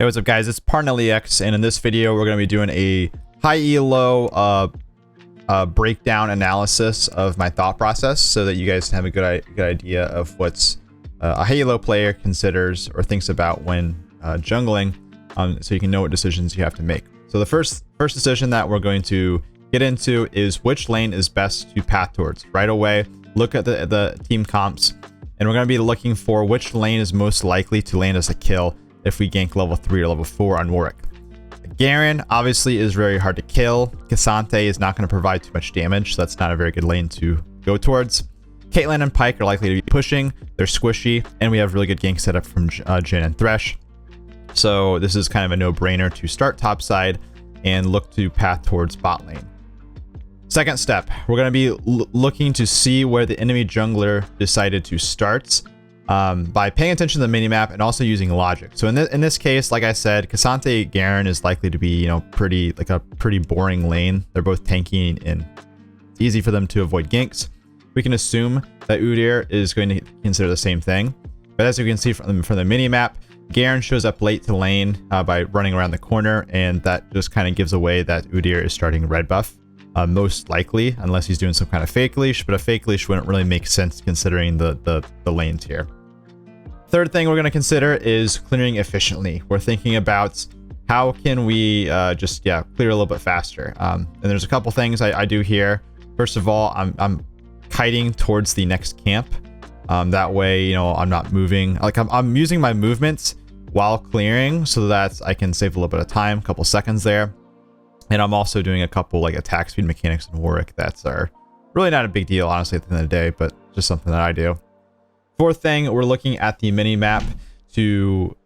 Hey, what's up guys, it's Parnellyx, and in this video we're going to be doing a high elo breakdown analysis of my thought process so that you guys can have a good idea of what's a high elo player considers or thinks about when jungling, so you can know what decisions you have to make. So the first decision that we're going to get into is which lane is best to path towards. Right away, look at the team comps, and we're going to be looking for which lane is most likely to land us a kill if we gank level 3 or level 4 on Warwick. Garen obviously is very hard to kill. Cassante is not going to provide too much damage, so that's not a very good lane to go towards. Caitlyn and Pyke are likely to be pushing. They're squishy, and we have really good gank setup from Jhin and Thresh. So this is kind of a no-brainer to start top side and look to path towards bot lane. Second step, we're going to be looking to see where the enemy jungler decided to start by paying attention to the minimap and also using logic. So in this case, like I said, Cassante Garen is likely to be, a pretty boring lane. They're both tanky and it's easy for them to avoid ganks. We can assume that Udyr is going to consider the same thing. But as you can see from the minimap, Garen shows up late to lane by running around the corner, and that just kind of gives away that Udyr is starting red buff. Most likely, unless he's doing some kind of fake leash, but a fake leash wouldn't really make sense considering the lanes here. Third thing we're going to consider is clearing efficiently. We're thinking about how can we just clear a little bit faster. And there's a couple things I do here. First of all, I'm kiting towards the next camp. That way, I'm not moving. Like I'm using my movements while clearing so that I can save a little bit of time, a couple seconds there. And I'm also doing a couple attack speed mechanics in Warwick that are really not a big deal, honestly, at the end of the day, but just something that I do. Fourth thing, we're looking at the mini map to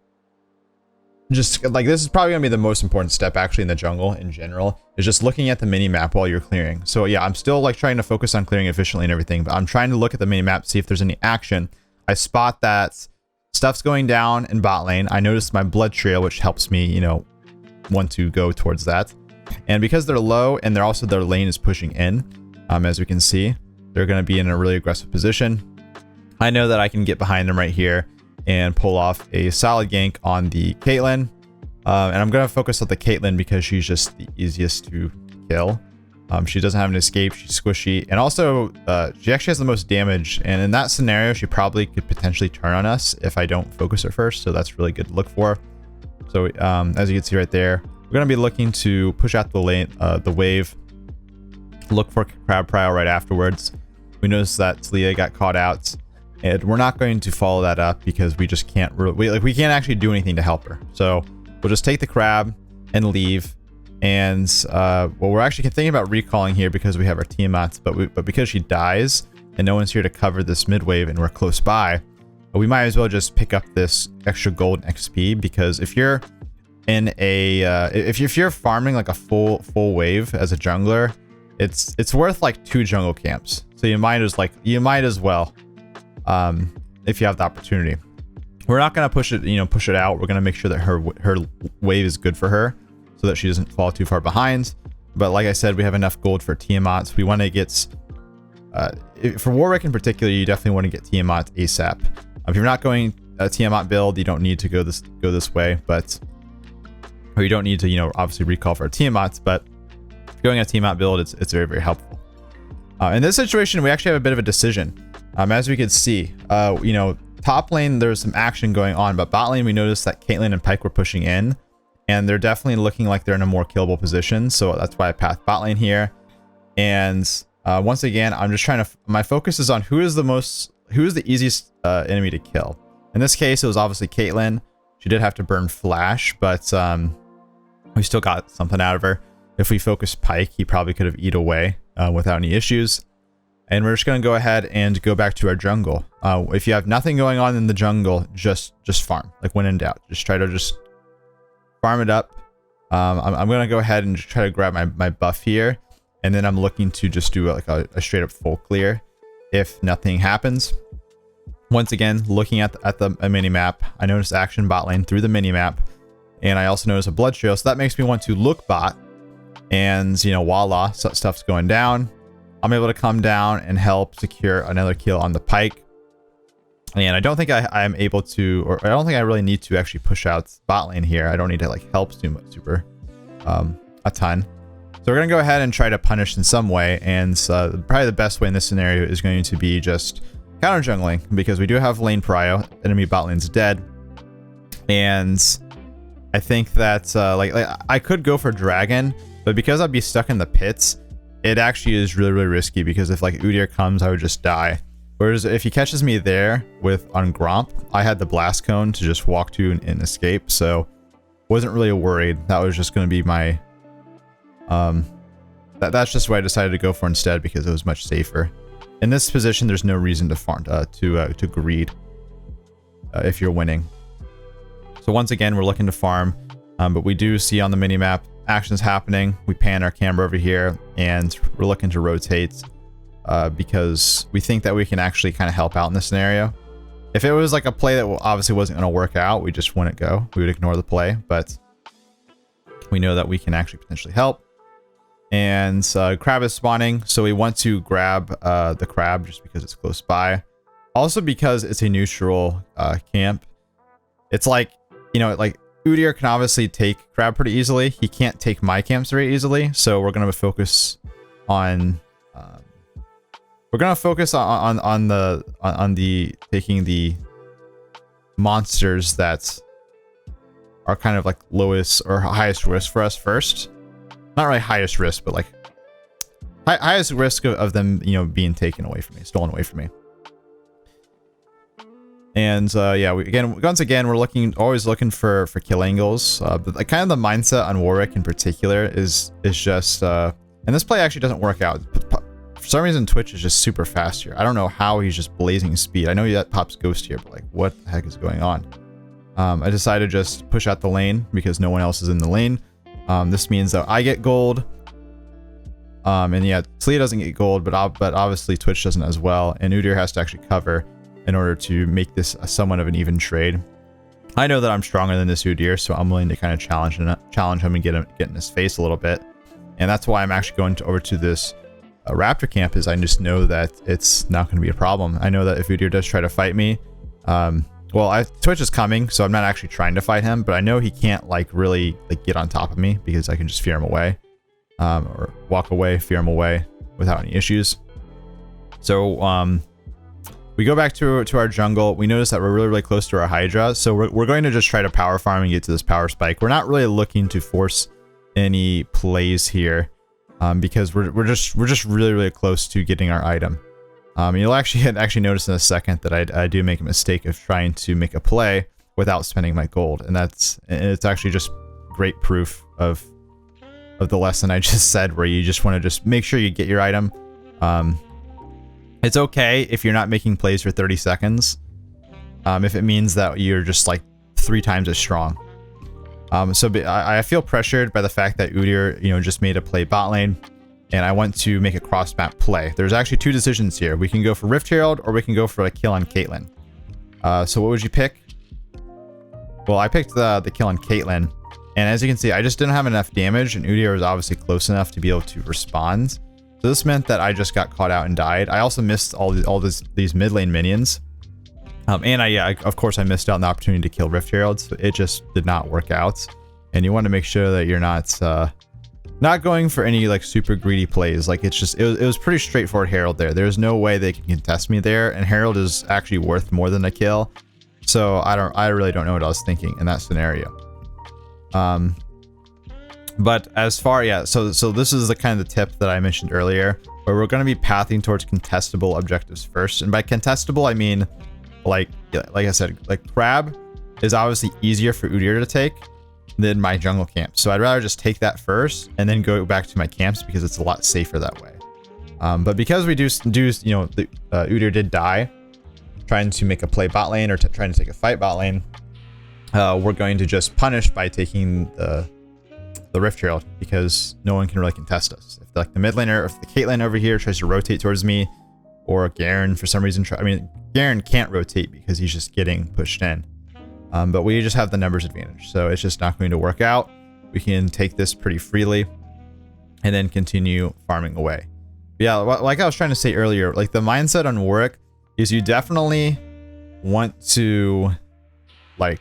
just this is probably gonna be the most important step actually in the jungle in general, is just looking at the mini map while you're clearing. So yeah, I'm still trying to focus on clearing efficiently and everything, but I'm trying to look at the mini map, see if there's any action. I spot that stuff's going down in bot lane. I noticed my blood trail, which helps me, want to go towards that. And because they're low and their lane is pushing in, as we can see, they're going to be in a really aggressive position. I know that I can get behind them right here and pull off a solid gank on the Caitlyn. And I'm going to focus on the Caitlyn because she's just the easiest to kill. She doesn't have an escape. She's squishy. And also, she actually has the most damage. And in that scenario, she probably could potentially turn on us if I don't focus her first. So that's really good to look for. So as you can see right there, we're going to be looking to push out the lane, the wave, look for crab prowl right afterwards. We noticed that Talia got caught out, and we're not going to follow that up because we just can't really, we can't actually do anything to help her. So we'll just take the crab and leave. And well, we're actually thinking about recalling here because we have our Tiamats, but because she dies and no one's here to cover this mid wave and we're close by, we might as well just pick up this extra gold and XP, because if you're in a if you're farming a full wave as a jungler, it's worth 2 jungle camps. So you might as well if you have the opportunity. We're not gonna push it out. We're gonna make sure that her wave is good for her so that she doesn't fall too far behind. But like I said, we have enough gold for Tiamats. We want to get for Warwick in particular, you definitely want to get Tiamat ASAP. If you're not going a Tiamat build, you don't need to go this way, or you don't need to, obviously recall for Tiamats, but going a Tiamat build, it's very, very helpful. In this situation, we actually have a bit of a decision. As we can see, top lane, there's some action going on, but bot lane, we noticed that Caitlyn and Pyke were pushing in, and they're definitely looking like they're in a more killable position. So that's why I path bot lane here. And once again, I'm just my focus is on who is the easiest enemy to kill. In this case, it was obviously Caitlyn. She did have to burn flash, but we still got something out of her. If we focused Pyke, he probably could have eat away without any issues. And we're just going to go ahead and go back to our jungle. If you have nothing going on in the jungle, just farm. When in doubt, just try to farm it up. I'm going to go ahead and just try to grab my buff here. And then I'm looking to just do a straight up full clear if nothing happens. Once again, looking at the mini map, I noticed action bot lane through the mini map. And I also noticed a blood trail, so that makes me want to look bot, and voila, stuff's going down. I'm able to come down and help secure another kill on the Pyke. And I don't think I'm able to, or I don't think I really need to actually push out bot lane here. I don't need to like help super a ton. So we're gonna go ahead and try to punish in some way, and probably the best way in this scenario is going to be just counter jungling, because we do have lane prio. Enemy bot lane's dead, and I think that like I could go for dragon, but because I'd be stuck in the pits, it actually is really risky, because if like Udyr comes, I would just die. Whereas if he catches me there with on Gromp, I had the blast cone to just walk to and escape, so wasn't really worried. That was just going to be my that's just what I decided to go for instead, because it was much safer. In this position, there's no reason to farm to greed if you're winning. So once again, we're looking to farm, but we do see on the minimap actions happening. We pan our camera over here, and we're looking to rotate because we think that we can actually kind of help out in this scenario. If it was like a play that obviously wasn't going to work out, we just wouldn't go. We would ignore the play, but we know that we can actually potentially help. And crab is spawning, so we want to grab the crab just because it's close by. Also because it's a neutral camp. It's like, you know, like Udyr can obviously take crab pretty easily. He can't take my camps very easily, so we're gonna focus on the taking the monsters that are kind of like lowest or highest risk for us first. Not really highest risk, but like highest risk of them, you know, being taken away from me, stolen away from me. And yeah, once again, we're always looking for kill angles. But like kind of the mindset on Warwick in particular is just, and this play actually doesn't work out. For some reason, Twitch is just super fast here. I don't know how he's just blazing speed. I know that pops Ghost here, but like, what the heck is going on? I decided to just push out the lane because no one else is in the lane. This means that I get gold. And yeah, Talia doesn't get gold, but obviously Twitch doesn't as well. And Udyr has to actually cover in order to make this somewhat of an even trade. I know that I'm stronger than this Udyr, so I'm willing to kind of challenge him and get in his face a little bit. And that's why I'm actually going over to this Raptor camp, is I just know that it's not going to be a problem. I know that if Udyr does try to fight me, well, Twitch is coming, so I'm not actually trying to fight him, but I know he can't like really like get on top of me, because I can just fear him away, or walk away, fear him away without any issues. So we go back to our jungle. We notice that we're really close to our Hydra, so we're going to just try to power farm and get to this power spike. We're not really looking to force any plays here, because we're just really close to getting our item. You'll actually notice in a second that I do make a mistake of trying to make a play without spending my gold, and it's actually just great proof of the lesson I just said, where you just want to just make sure you get your item. It's okay if you're not making plays for 30 seconds, if it means that you're just like 3 times as strong. So I feel pressured by the fact that Udyr, you know, just made a play bot lane, and I want to make a cross map play. There's actually 2 decisions here. We can go for Rift Herald, or we can go for a kill on Caitlyn. So what would you pick? Well, I picked the kill on Caitlyn, and as you can see, I just didn't have enough damage, and Udyr was obviously close enough to be able to respond. So this meant that I just got caught out and died. I also missed all these mid lane minions. And of course I missed out on the opportunity to kill Rift Herald, so it just did not work out. And you want to make sure that you're not going for any like super greedy plays. Like it was pretty straightforward Herald there. There's no way they can contest me there, and Herald is actually worth more than a kill. So I really don't know what I was thinking in that scenario. But as far, yeah, so this is the kind of the tip that I mentioned earlier, where we're going to be pathing towards contestable objectives first. And by contestable, I mean, like I said, like crab is obviously easier for Udyr to take than my jungle camp. So I'd rather just take that first and then go back to my camps, because it's a lot safer that way. But because we do you know, the Udyr did die trying to make a play bot lane, or trying to take a fight bot lane, we're going to just punish by taking the Rift Herald, because no one can really contest us. If like the mid laner, if the Caitlyn over here tries to rotate towards me, or Garen for some reason Garen can't rotate because he's just getting pushed in. But we just have the numbers advantage, so it's just not going to work out. We can take this pretty freely and then continue farming away. But yeah, like I was trying to say earlier, like the mindset on Warwick is you definitely want to like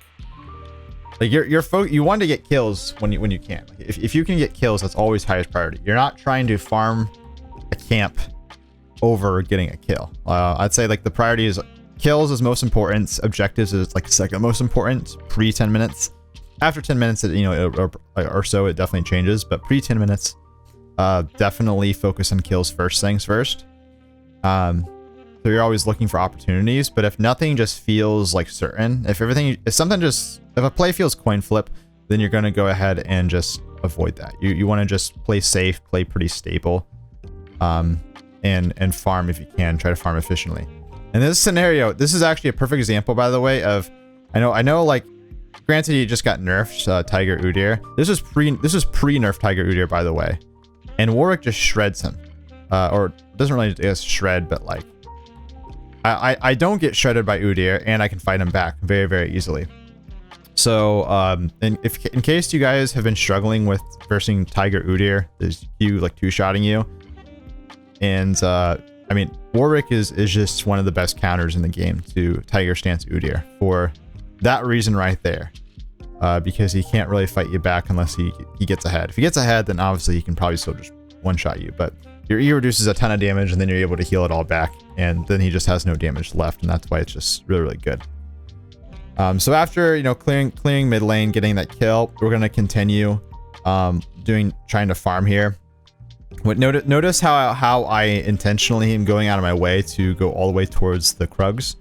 you want to get kills when you can. Like, if you can get kills, that's always highest priority. You're not trying to farm a camp over getting a kill. I'd say like the priority is kills is most important. Objectives is like second most important. Pre 10 minutes. After 10 minutes, or so, it definitely changes. But pre 10 minutes, definitely focus on kills first things first. So you're always looking for opportunities. But if nothing just feels like certain, if a play feels coin flip, then you're going to go ahead and just avoid that. You want to just play safe, play pretty stable, and farm if you can. Try to farm efficiently. In this scenario, this is actually a perfect example, by the way, of I know like. Granted, he just got nerfed, Tiger Udyr. This was pre-nerf Tiger Udyr, by the way. And Warwick just shreds him. Or doesn't really, I guess, shred, but like... I don't get shredded by Udyr, and I can fight him back very, very easily. So, in case you guys have been struggling with versing Tiger Udyr, there's you, like, two-shotting you. And, I mean, Warwick is just one of the best counters in the game to Tiger Stance Udyr for... that reason right there, because he can't really fight you back unless he gets ahead. If he gets ahead, then obviously he can probably still just one-shot you, but your E reduces a ton of damage and then you're able to heal it all back, and then he just has no damage left, and that's why it's just really, really good. So after, clearing mid lane, getting that kill, we're going to continue trying to farm here. Notice how I intentionally am going out of my way to go all the way towards the Krugs.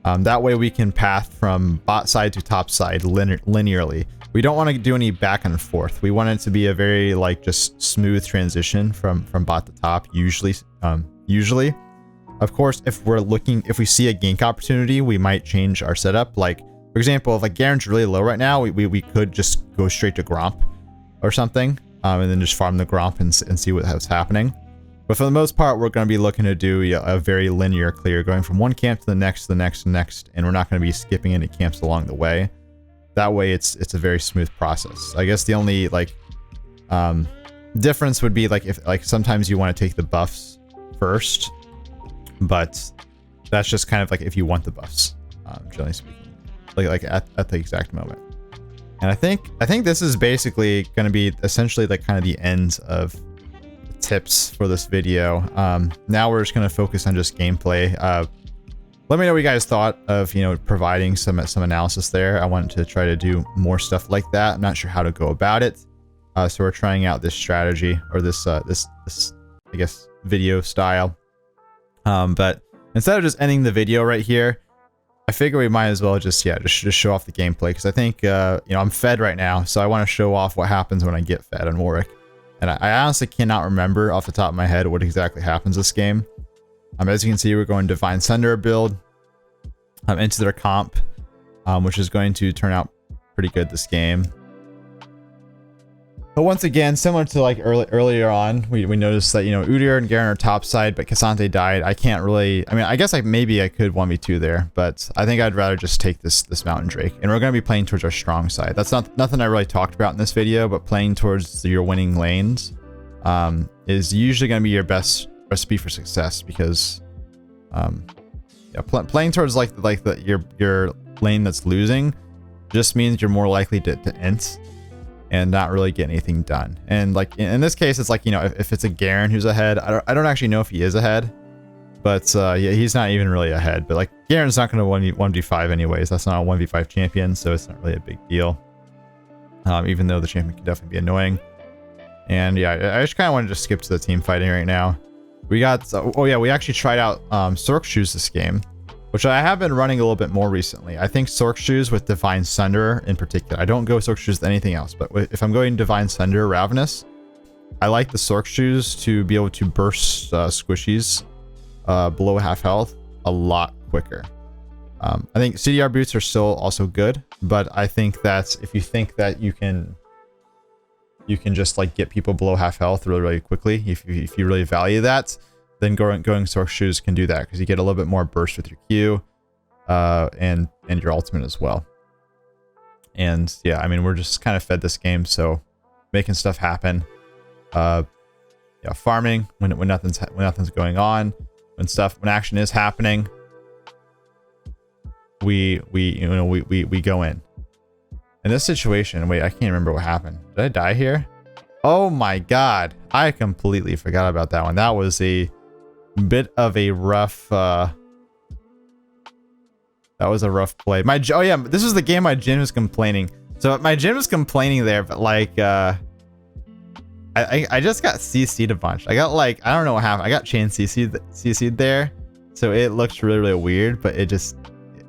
That way we can path from bot side to top side linearly. We don't want to do any back and forth. We want it to be a very like just smooth transition from bot to top. Usually, of course, if we see a gank opportunity, we might change our setup. Like for example, if like Garen's really low right now, we could just go straight to Gromp or something, and then just farm the Gromp and see what's happening. But for the most part, we're going to be looking to do a very linear clear, going from one camp to the next, and we're not going to be skipping any camps along the way. That way, it's a very smooth process. I guess the only like difference would be like if like sometimes you want to take the buffs first, but that's just kind of like if you want the buffs, generally speaking, like at the exact moment. And I think this is basically going to be essentially like kind of the end of tips for this video. Now we're just going to focus on just gameplay. Let me know what you guys thought of providing some analysis there. I want to try to do more stuff like that. I'm not sure how to go about it, so we're trying out this strategy or this I guess video style. But instead of just ending the video right here, I figure we might as well just show off the gameplay, because I think I'm fed right now, so I want to show off what happens when I get fed on Warwick. And I honestly cannot remember off the top of my head what exactly happens this game. As you can see, we're going Divine Sunder build into their comp, which is going to turn out pretty good this game. But once again, similar to like earlier on, we noticed that Udyr and Garen are top side, but Cassante died. I can't really. I mean, I guess maybe I could 1v2 there, but I think I'd rather just take this Mountain Drake, and we're going to be playing towards our strong side. That's nothing I really talked about in this video, but playing towards your winning lanes is usually going to be your best recipe for success, because playing towards your lane that's losing just means you're more likely to int and not really get anything done. And like in this case, it's like, if it's a Garen who's ahead, I don't actually know if he is ahead, but yeah, he's not even really ahead. But like Garen's not going to 1v5 anyways. That's not a 1v5 champion, so it's not really a big deal. Even though the champion can definitely be annoying. And yeah, I just kind of want to just skip to the team fighting right now. We got, oh yeah, we actually tried out Sork Shoes this game, which I have been running a little bit more recently. I think Sork Shoes with Divine Sunder in particular. I don't go Sork Shoes with anything else, but if I'm going Divine Sunder Ravenous, I like the Sork Shoes to be able to burst squishies below half health a lot quicker. I think CDR boots are still also good, but I think that if you think that you can just like get people below half health really, really quickly, if you really value that, then going Sork Shoes can do that, because you get a little bit more burst with your Q and your ultimate as well. And yeah, I mean, we're just kind of fed this game, so making stuff happen. Yeah, farming when nothing's going on, when action is happening. we go in. In this situation, wait, I can't remember what happened. Did I die here? Oh my god, I completely forgot about that one. That was a bit of a rough that was a rough play. Oh yeah, this was the game my Jin was complaining. So my Jin was complaining there, but like I just got CC'd a bunch. I got like, I don't know what happened. I got chain CC'd there. So it looks really, really weird, but it just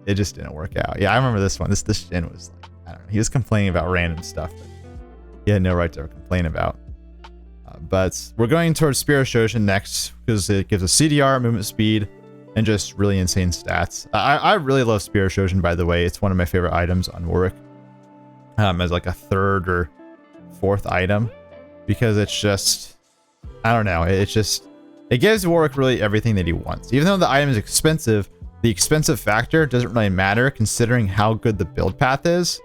didn't work out. Yeah, I remember this one. This Jin was like, I don't know. He was complaining about random stuff that he had no right to complain about. But we're going towards Spirit Shoshin next because it gives us CDR, movement speed, and just really insane stats. I really love Spirit Shoshin, by the way. It's one of my favorite items on Warwick. As like a third or fourth item, because it's just, I don't know, it gives Warwick really everything that he wants. Even though the item is expensive, the expensive factor doesn't really matter considering how good the build path is.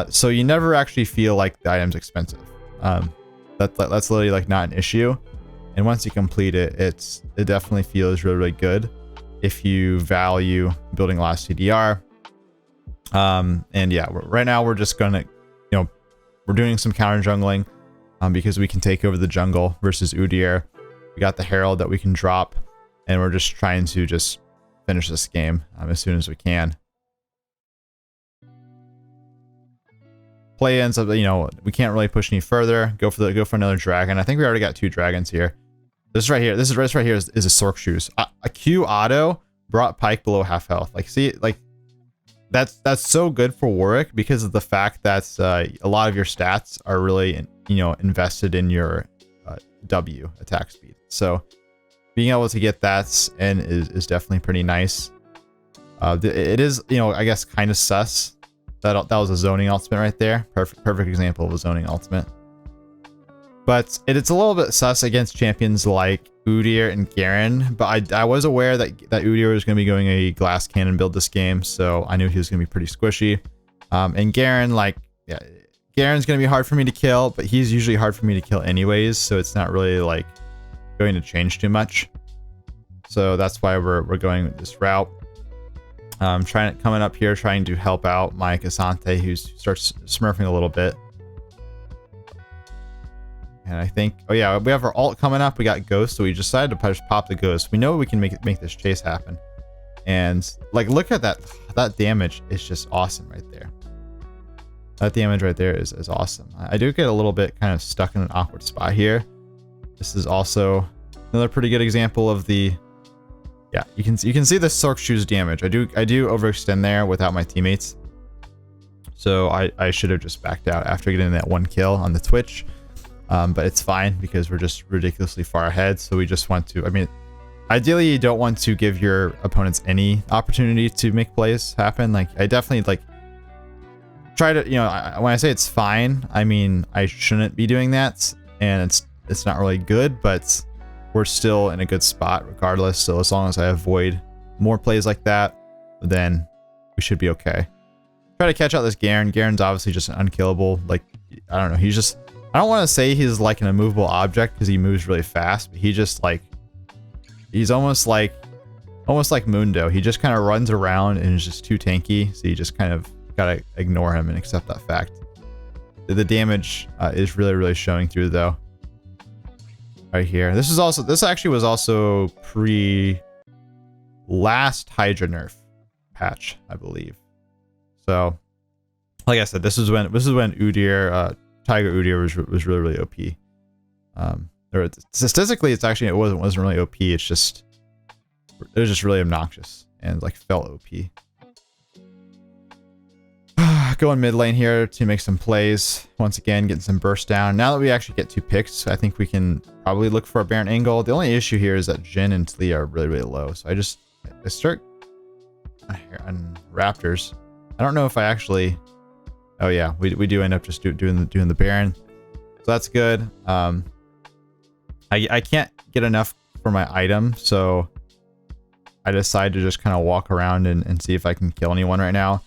So you never actually feel like the item's expensive. That's literally like not an issue. And once you complete it, it definitely feels really, really good if you value building a lot of CDR. And yeah, right now we're just gonna, we're doing some counter jungling, because we can take over the jungle versus Udyr. We got the Herald that we can drop, and we're just trying to just finish this game as soon as we can. Play ends up, we can't really push any further. Go for another dragon. I think we already got 2 dragons here. This right here is a Sork Shoes. A Q auto brought Pyke below half health. Like, see, like that's so good for Warwick because of the fact that a lot of your stats are really invested in your W attack speed. So being able to get that in is definitely pretty nice. It is, I guess kind of sus. That was a zoning ultimate right there. Perfect example of a zoning ultimate. But it's a little bit sus against champions like Udyr and Garen. But I was aware that Udyr was going to be going a glass cannon build this game, so I knew he was going to be pretty squishy. And Garen, like, yeah, Garen's going to be hard for me to kill, but he's usually hard for me to kill anyways, so it's not really like going to change too much. So that's why we're going this route. Coming up here, trying to help out my Cassante, who starts smurfing a little bit. And I think, oh yeah, we have our ult coming up. We got Ghost, so we decided to just pop the Ghost. We know we can make this chase happen. And like, look at that. That damage is just awesome right there. That damage right there is awesome. I do get a little bit kind of stuck in an awkward spot here. This is also another pretty good example of the, yeah, you can see the Sork Shoes damage. I do overextend there without my teammates. So I should have just backed out after getting that 1 kill on the Twitch. But it's fine because we're just ridiculously far ahead. So we just want to, I mean, ideally you don't want to give your opponents any opportunity to make plays happen. Like, I definitely like try to, when I say it's fine, I mean, I shouldn't be doing that, and it's not really good, but we're still in a good spot regardless. So as long as I avoid more plays like that, then we should be okay. Try to catch out this Garen. Garen's obviously just an unkillable, like, I don't know, he's just, I don't want to say he's like an immovable object because he moves really fast, but he just like, he's almost like Mundo. He just kind of runs around and is just too tanky, so you just kind of gotta ignore him and accept that fact. The damage is really, really showing through though. Right here. This actually was also pre last Hydra nerf patch, I believe. So, like I said, this is when Udyr, Tiger Udyr was really, really OP. Or statistically, it wasn't really OP. It was just really obnoxious and like felt OP. Going mid lane here to make some plays. Once again, getting some burst down. Now that we actually get 2 picks, I think we can probably look for a Baron angle. The only issue here is that Jhin and Talia are really, really low. So I start on Raptors. I don't know if I actually, oh yeah, we do end up just doing the Baron. So that's good. I can't get enough for my item, so I decide to just kind of walk around and see if I can kill anyone right now.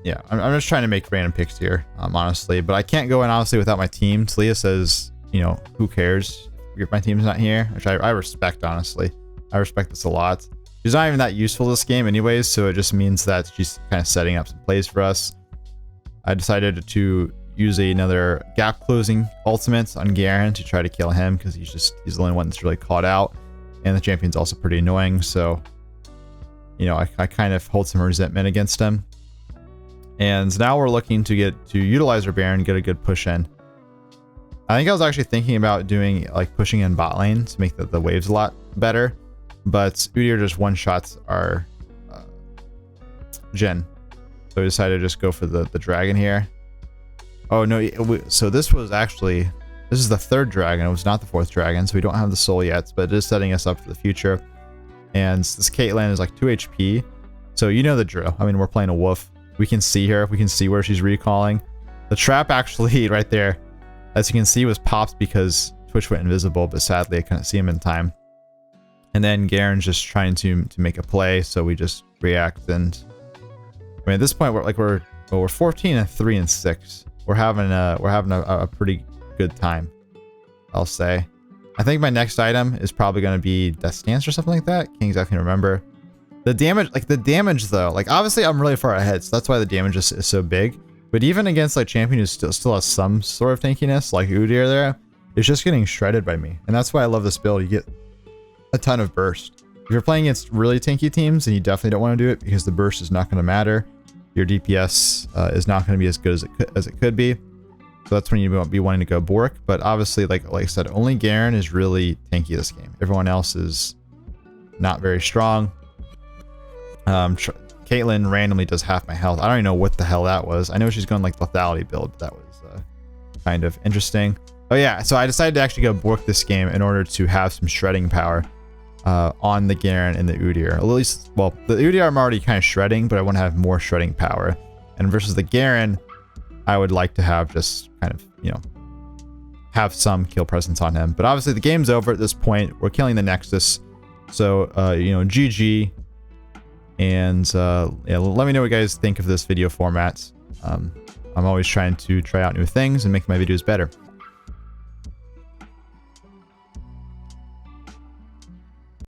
Yeah, I'm just trying to make random picks here, honestly, but I can't go in honestly without my team. Talia says, who cares if my team's not here, which I respect, honestly. I respect this a lot. She's not even that useful this game anyways, so it just means that she's kind of setting up some plays for us. I decided to use another gap closing ultimate on Garen to try to kill him because he's the only one that's really caught out, and the champion's also pretty annoying, so you know, I kind of hold some resentment against him. And now we're looking to utilize our Baron, get a good push in. I think I was actually thinking about doing like pushing in bot lane to make the waves a lot better, but Udyr just one-shots our Jhin. So we decided to just go for the dragon here. Oh no, so this is the third dragon. It was not the fourth dragon, so we don't have the soul yet, but it is setting us up for the future. And this Caitlyn is like 2 HP, so you know the drill. I mean, we're playing a wolf. We can see her. We can see where she's recalling. The trap actually right there, as you can see, was popped because Twitch went invisible, but sadly I couldn't see him in time. And then Garen's just trying to make a play, so we just react. And I mean, at this point we're 14 and 3 and 6. We're having a pretty good time, I'll say. I think my next item is probably going to be Death's Dance or something like that. Can't exactly remember. The damage though, like obviously I'm really far ahead, so that's why the damage is so big. But even against like champion who still has some sort of tankiness, like Udyr there, it's just getting shredded by me. And that's why I love this build. You get a ton of burst. If you're playing against really tanky teams, then you definitely don't want to do it because the burst is not going to matter. Your DPS is not going to be as good as it could be. So that's when you won't be wanting to go Bork. But obviously, like I said, only Garen is really tanky this game. Everyone else is not very strong. Caitlyn randomly does half my health. I don't even know what the hell that was. I know she's going like lethality build, but that was kind of interesting. Oh yeah, so I decided to actually go Bork this game in order to have some shredding power on the Garen and the Udyr. At least, well, the Udyr I'm already kind of shredding, but I want to have more shredding power. And versus the Garen, I would like to have just kind of, you know, have some kill presence on him. But obviously the game's over at this point. We're killing the Nexus. So, you know, GG. And yeah, let me know what you guys think of this video format. I'm always trying to try out new things and make my videos better.